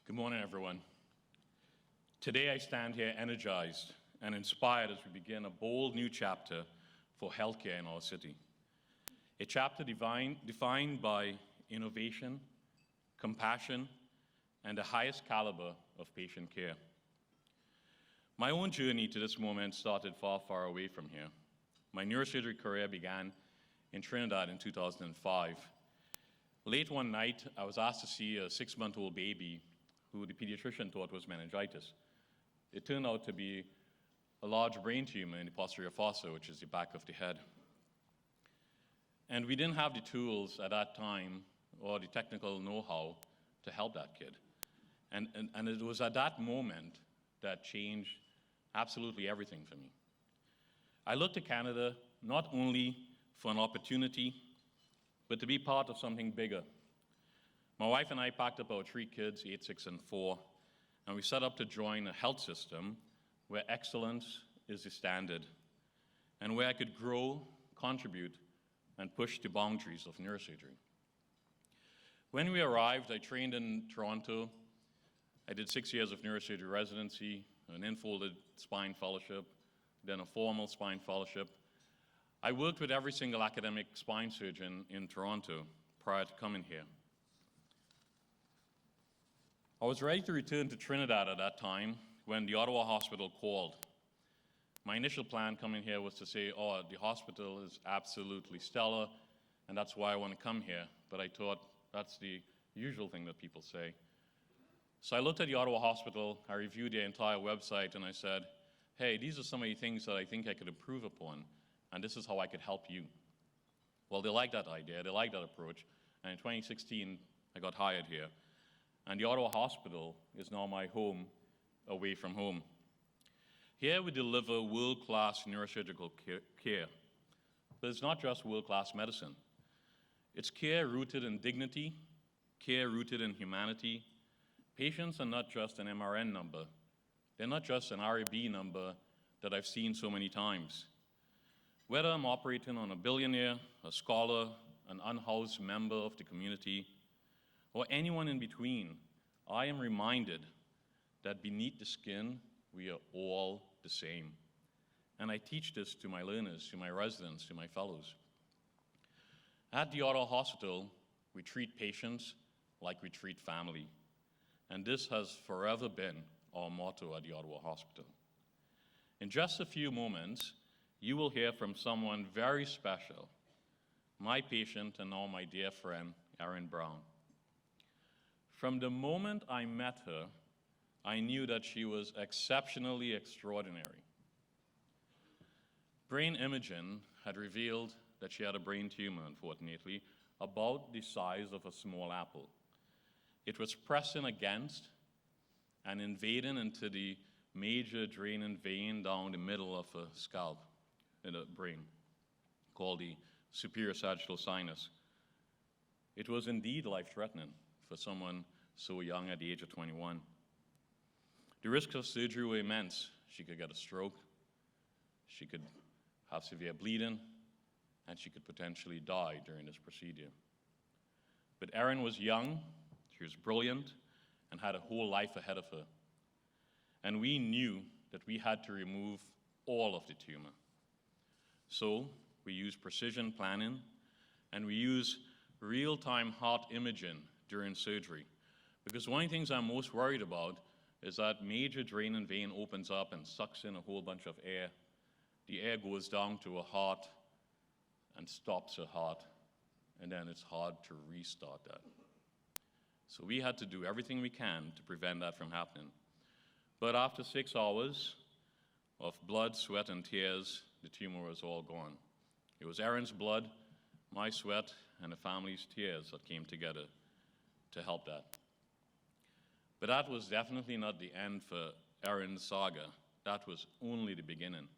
Good morning, everyone. Today I stand here energized and inspired as we begin a bold new chapter for healthcare in our city. A chapter defined by innovation, compassion, and the highest caliber of patient care. My own journey to this moment started far, far away from here. My neurosurgery career began in Trinidad in 2005. Late one night, I was asked to see a 6-month-old baby who the pediatrician thought was meningitis. It turned out to be a large brain tumor in the posterior fossa, which is the back of the head. And we didn't have the tools at that time or the technical know-how to help that kid. And it was at that moment that changed absolutely everything for me. I looked to Canada not only for an opportunity, but to be part of something bigger. My wife and I packed up our 3 kids, 8, 6, and 4, and we set up to join a health system where excellence is the standard and where I could grow, contribute, and push the boundaries of neurosurgery. When we arrived, I trained in Toronto. I did 6 years of neurosurgery residency, an infolded spine fellowship, then a formal spine fellowship. I worked with every single academic spine surgeon in Toronto prior to coming here. I was ready to return to Trinidad at that time when the Ottawa Hospital called. My initial plan coming here was to say, oh, the hospital is absolutely stellar, and that's why I want to come here. But I thought that's the usual thing that people say. So I looked at the Ottawa Hospital, I reviewed their entire website, and I said, hey, these are some of the things that I think I could improve upon, and this is how I could help you. Well, they liked that idea, they liked that approach, and in 2016, I got hired here. And the Ottawa Hospital is now my home away from home. Here we deliver world-class neurosurgical care. But it's not just world-class medicine. It's care rooted in dignity, care rooted in humanity. Patients are not just an MRN number. They're not just an RAB number that I've seen so many times. Whether I'm operating on a billionaire, a scholar, an unhoused member of the community, or anyone in between, I am reminded that beneath the skin, we are all the same. And I teach this to my learners, to my residents, to my fellows. At the Ottawa Hospital, we treat patients like we treat family. And this has forever been our motto at the Ottawa Hospital. In just a few moments, you will hear from someone very special, my patient and now my dear friend, Erin Brown. From the moment I met her, I knew that she was exceptionally extraordinary. Brain imaging had revealed that she had a brain tumor, unfortunately, about the size of a small apple. It was pressing against and invading into the major draining vein down the middle of a scalp in the brain, called the superior sagittal sinus. It was indeed life-threatening for someone so young at the age of 21. The risks of surgery were immense. She could get a stroke, she could have severe bleeding, and she could potentially die during this procedure. But Erin was young, she was brilliant, and had a whole life ahead of her. And we knew that we had to remove all of the tumor. So we used precision planning, and we used real-time heart imaging during surgery. Because one of the things I'm most worried about is that major draining vein opens up and sucks in a whole bunch of air. The air goes down to her heart and stops her heart, and then it's hard to restart that. So we had to do everything we can to prevent that from happening. But after 6 hours of blood, sweat, and tears, the tumor was all gone. It was Erin's blood, my sweat, and the family's tears that came together to help that. But that was definitely not the end for Erin's saga. That was only the beginning.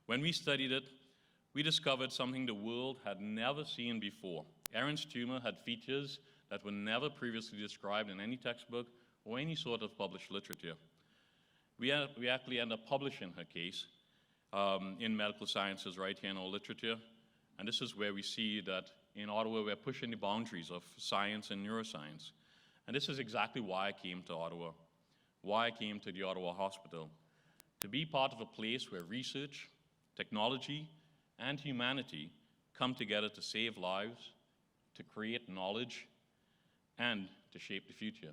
When we studied it, we discovered something the world had never seen before. Erin's tumor had features that were never previously described in any textbook or any sort of published literature. We actually ended up publishing her case in Medical Sciences right here in our literature, and this is where we see that in Ottawa we're pushing the boundaries of science and neuroscience. And this is exactly why I came to Ottawa, why I came to the Ottawa Hospital, to be part of a place where research, technology, and humanity come together to save lives, to create knowledge, and to shape the future.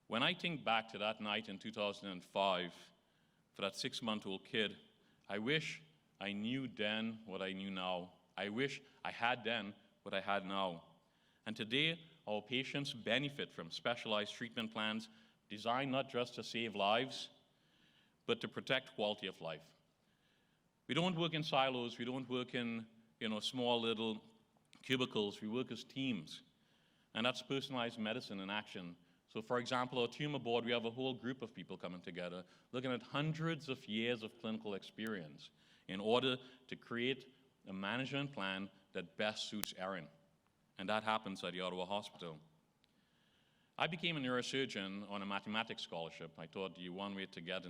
When I think back to that night in 2005, for that 6-month-old kid, I wish I knew then what I knew now. I wish I had then what I had now. And today, our patients benefit from specialized treatment plans designed not just to save lives, but to protect quality of life. We don't work in silos. We don't work in small little cubicles. We work as teams. And that's personalized medicine in action. So for example, our tumor board, we have a whole group of people coming together, looking at hundreds of years of clinical experience in order to create a management plan that best suits Erin. And that happens at the Ottawa Hospital. I became a neurosurgeon on a mathematics scholarship. I thought the one way to get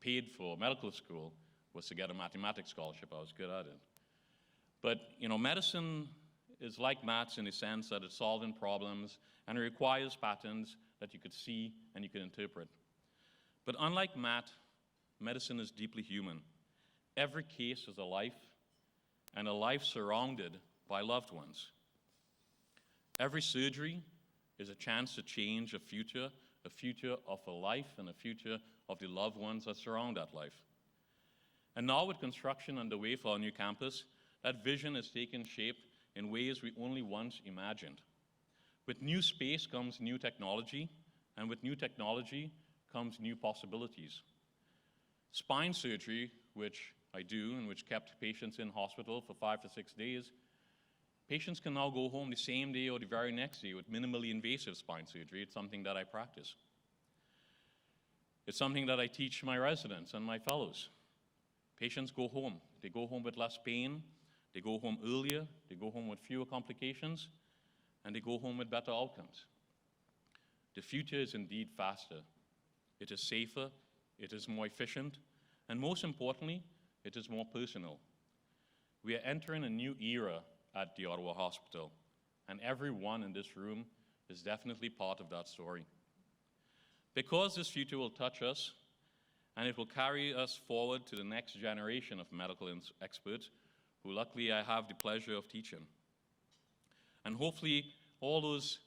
paid for medical school was to get a mathematics scholarship. I was good at it. But medicine is like maths in the sense that it's solving problems and it requires patterns that you could see and you could interpret. But unlike math, medicine is deeply human. Every case is a life, and a life surrounded by loved ones. Every surgery is a chance to change a future of a life and a future of the loved ones that surround that life. And now with construction underway for our new campus, that vision is taking shape in ways we only once imagined. With new space comes new technology, and with new technology comes new possibilities. Spine surgery, which I do and which kept patients in hospital for 5 to 6 days, patients can now go home the same day or the very next day with minimally invasive spine surgery. It's something that I practice. It's something that I teach my residents and my fellows. Patients go home. They go home with less pain. They go home earlier. They go home with fewer complications. And they go home with better outcomes. The future is indeed faster. It is safer. It is more efficient. And most importantly, it is more personal. We are entering a new era at the Ottawa Hospital, and everyone in this room is definitely part of that story. Because this future will touch us, and it will carry us forward to the next generation of medical experts, who luckily I have the pleasure of teaching. And hopefully all those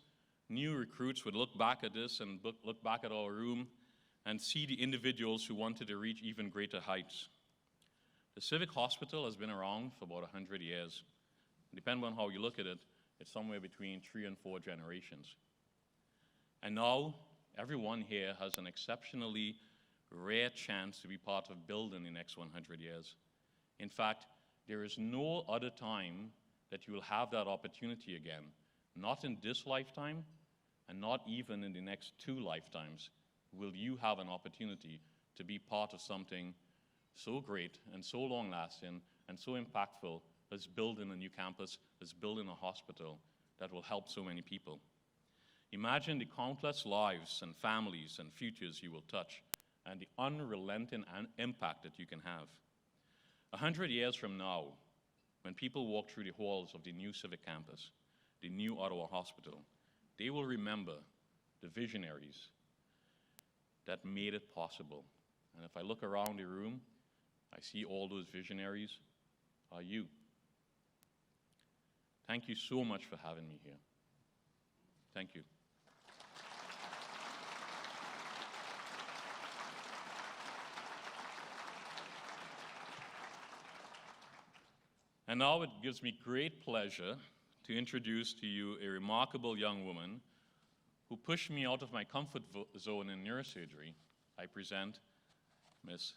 new recruits would look back at this and look back at our room and see the individuals who wanted to reach even greater heights. The Civic Hospital has been around for about 100 years. Depending on how you look at it, it's somewhere between 3 and 4 generations. And now, everyone here has an exceptionally rare chance to be part of building the next 100 years. In fact, there is no other time that you will have that opportunity again, not in this lifetime, and not even in the next 2 lifetimes, will you have an opportunity to be part of something so great and so long-lasting and so impactful as building a new campus, as building a hospital that will help so many people. Imagine the countless lives and families and futures you will touch and the unrelenting impact that you can have. 100 years from now, when people walk through the halls of the new Civic campus, the new Ottawa Hospital, they will remember the visionaries that made it possible. And if I look around the room, I see all those visionaries are you. Thank you so much for having me here. Thank you. And now it gives me great pleasure to introduce to you a remarkable young woman who pushed me out of my comfort zone in neurosurgery. I present Miss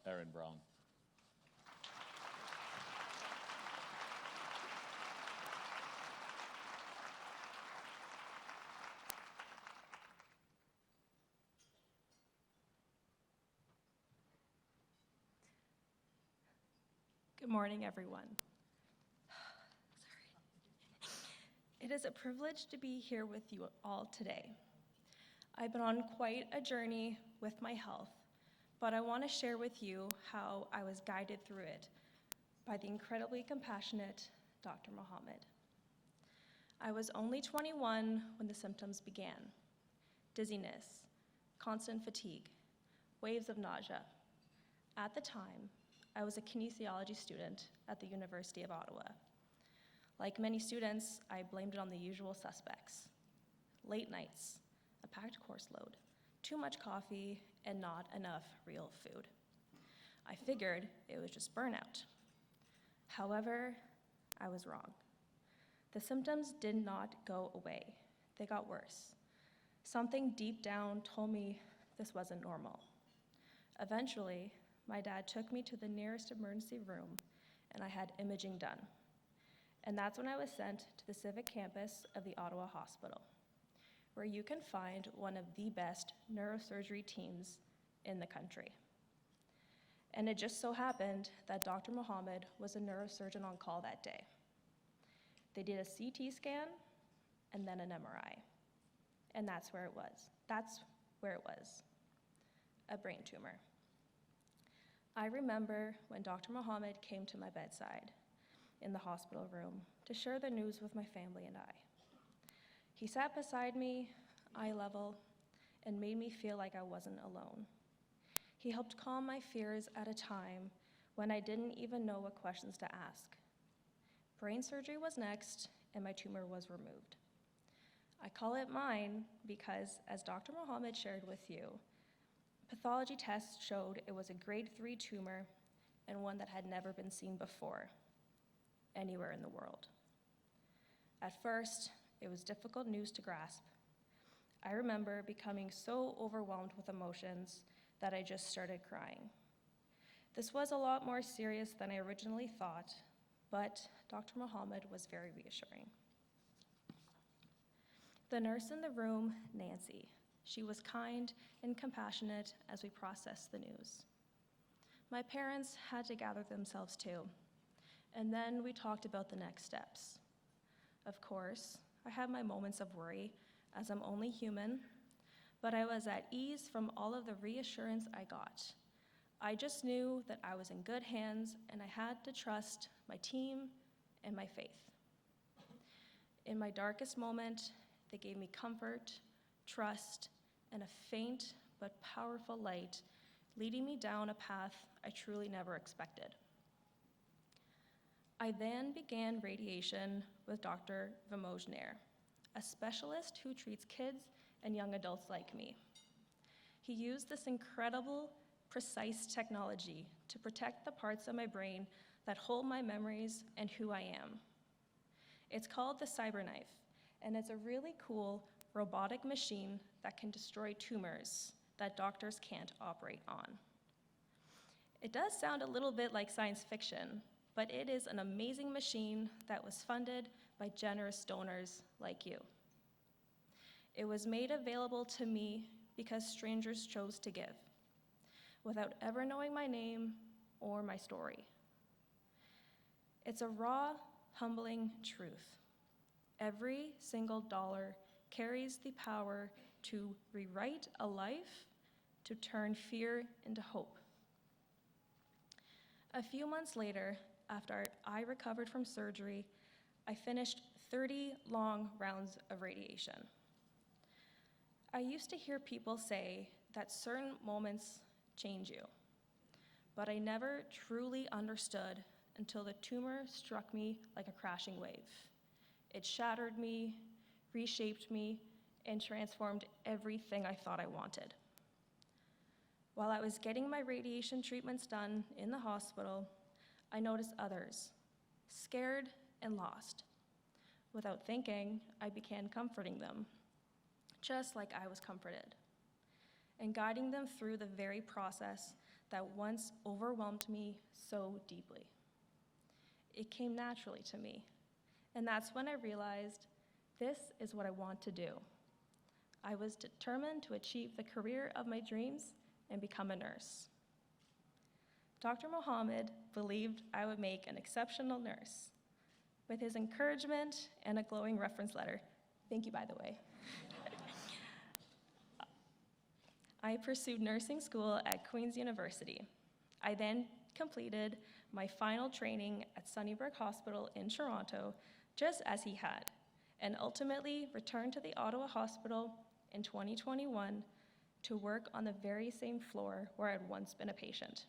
Erin Brown. Good morning, everyone. It is a privilege to be here with you all today. I've been on quite a journey with my health, but I want to share with you how I was guided through it by the incredibly compassionate Dr. Mohammed. I was only 21 when the symptoms began: dizziness, constant fatigue, waves of nausea. At the time, I was a kinesiology student at the University of Ottawa. Like many students, I blamed it on the usual suspects: late nights, a packed course load, too much coffee, and not enough real food. I figured it was just burnout. However, I was wrong. The symptoms did not go away. They got worse. Something deep down told me this wasn't normal. Eventually, my dad took me to the nearest emergency room, and I had imaging done. And that's when I was sent to the civic campus of the Ottawa Hospital, where you can find one of the best neurosurgery teams in the country. And it just so happened that Dr. Mohammed was a neurosurgeon on call that day. They did a CT scan and then an MRI. And that's where it was. A brain tumor. I remember when Dr. Mohammed came to my bedside in the hospital room to share the news with my family and I. He sat beside me, eye level, and made me feel like I wasn't alone. He helped calm my fears at a time when I didn't even know what questions to ask. Brain surgery was next, and my tumor was removed. I call it mine because, as Dr. Mohammed shared with you, pathology tests showed it was a grade 3 tumor and one that had never been seen before anywhere in the world. At first, it was difficult news to grasp. I remember becoming so overwhelmed with emotions that I just started crying. This was a lot more serious than I originally thought, but Dr. Mohammed was very reassuring. The nurse in the room, Nancy, she was kind and compassionate as we processed the news. My parents had to gather themselves too, and then we talked about the next steps. Of course, I had my moments of worry, as I'm only human, but I was at ease from all of the reassurance I got. I just knew that I was in good hands, and I had to trust my team and my faith. In my darkest moment, they gave me comfort, trust, and a faint but powerful light, leading me down a path I truly never expected. I then began radiation with Dr. Vimogener, a specialist who treats kids and young adults like me. He used this incredible, precise technology to protect the parts of my brain that hold my memories and who I am. It's called the CyberKnife, and it's a really cool robotic machine that can destroy tumors that doctors can't operate on. It does sound a little bit like science fiction, but it is an amazing machine that was funded by generous donors like you. It was made available to me because strangers chose to give, without ever knowing my name or my story. It's a raw, humbling truth. Every single dollar carries the power to rewrite a life, to turn fear into hope. A few months later, after I recovered from surgery, I finished 30 long rounds of radiation. I used to hear people say that certain moments change you, but I never truly understood until the tumor struck me like a crashing wave. It shattered me, reshaped me, and transformed everything I thought I wanted. While I was getting my radiation treatments done in the hospital, I noticed others, scared and lost. Without thinking, I began comforting them, just like I was comforted, and guiding them through the very process that once overwhelmed me so deeply. It came naturally to me, and that's when I realized this is what I want to do. I was determined to achieve the career of my dreams and become a nurse. Dr. Mohammed believed I would make an exceptional nurse. With his encouragement and a glowing reference letter, thank you, by the way, I pursued nursing school at Queen's University. I then completed my final training at Sunnybrook Hospital in Toronto, just as he had, and ultimately returned to the Ottawa Hospital in 2021 to work on the very same floor where I'd once been a patient.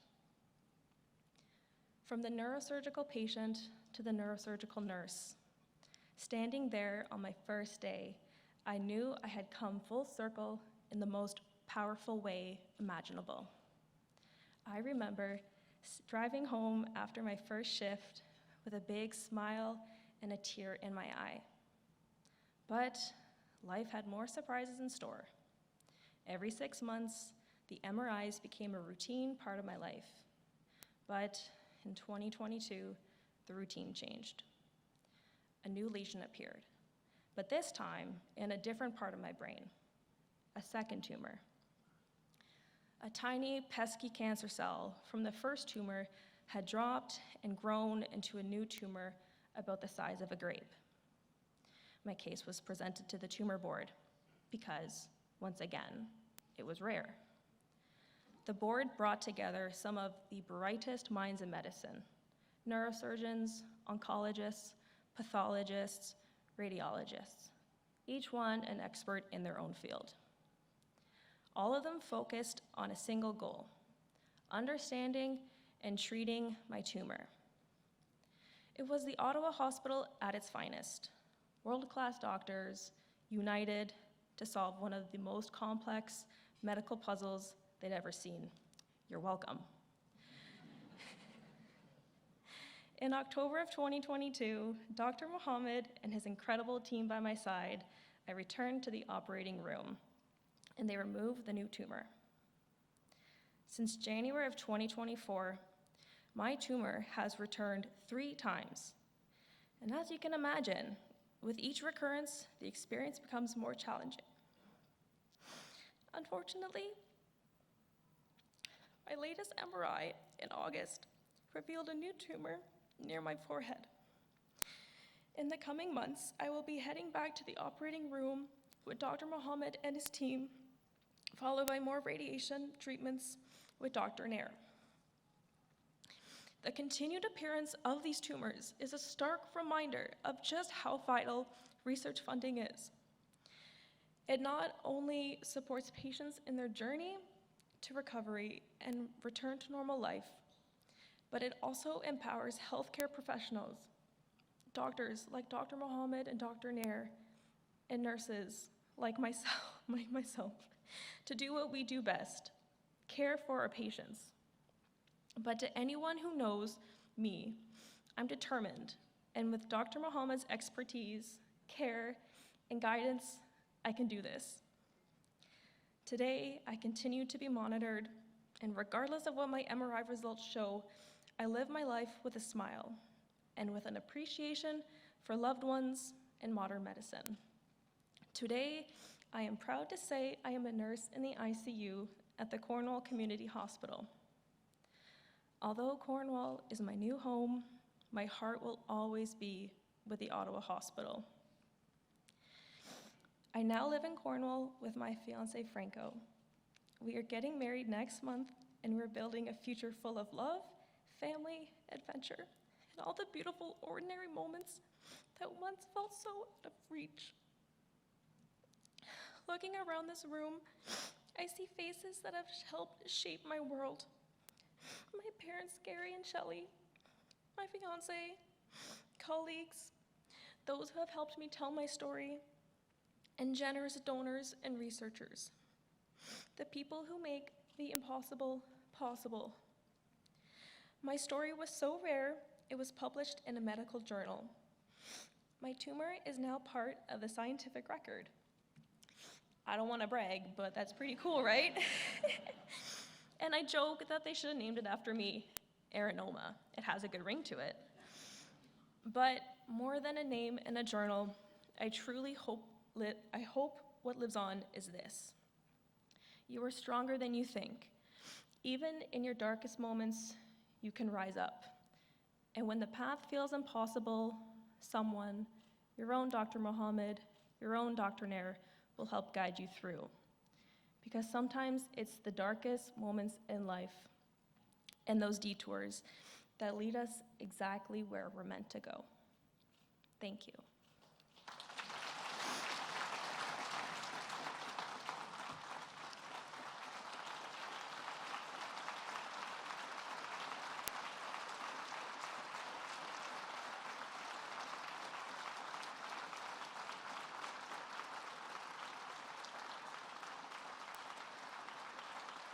From the neurosurgical patient to the neurosurgical nurse, standing there on my first day, I knew I had come full circle in the most powerful way imaginable. I remember driving home after my first shift with a big smile and a tear in my eye. But life had more surprises in store. Every 6 months, the MRIs became a routine part of my life. But in 2022, the routine changed. A new lesion appeared, but this time in a different part of my brain, a second tumor. A tiny, pesky cancer cell from the first tumor had dropped and grown into a new tumor about the size of a grape. My case was presented to the tumor board because, once again, it was rare. The board brought together some of the brightest minds in medicine: neurosurgeons, oncologists, pathologists, radiologists, each one an expert in their own field. All of them focused on a single goal: understanding and treating my tumor. It was the Ottawa Hospital at its finest. World-class doctors united to solve one of the most complex medical puzzles they'd ever seen. You're welcome. In October of 2022, Dr. Mohammed and his incredible team by my side, I returned to the operating room, and they removed the new tumor. Since January of 2024, my tumor has returned 3 times. And as you can imagine, with each recurrence, the experience becomes more challenging. Unfortunately, my latest MRI in August revealed a new tumor near my forehead. In the coming months, I will be heading back to the operating room with Dr. Mohammed and his team, followed by more radiation treatments with Dr. Erin. The continued appearance of these tumors is a stark reminder of just how vital research funding is. It not only supports patients in their journey to recovery and return to normal life, but it also empowers healthcare professionals, doctors like Dr. Mohammed and Dr. Erin, and nurses like myself, to do what we do best: care for our patients. But to anyone who knows me, I'm determined, and with Dr. Mohammed's expertise, care, and guidance, I can do this. Today, I continue to be monitored, and regardless of what my MRI results show, I live my life with a smile and with an appreciation for loved ones and modern medicine. Today, I am proud to say I am a nurse in the ICU at the Cornwall Community Hospital. Although Cornwall is my new home, my heart will always be with the Ottawa Hospital. I now live in Cornwall with my fiance, Franco. We are getting married next month, and we're building a future full of love, family, adventure, and all the beautiful, ordinary moments that once felt so out of reach. Looking around this room, I see faces that have helped shape my world. My parents, Gary and Shelley, my fiance, colleagues, those who have helped me tell my story, and generous donors and researchers, the people who make the impossible possible. My story was so rare, it was published in a medical journal. My tumor is now part of the scientific record. I don't want to brag, but that's pretty cool, right? And I joke that they should have named it after me, Erinoma. It has a good ring to it. But more than a name in a journal, I hope what lives on is this: you are stronger than you think. Even in your darkest moments, you can rise up. And when the path feels impossible, someone, your own Dr. Mohammed, your own Dr. Erin, will help guide you through. Because sometimes it's the darkest moments in life and those detours that lead us exactly where we're meant to go. Thank you.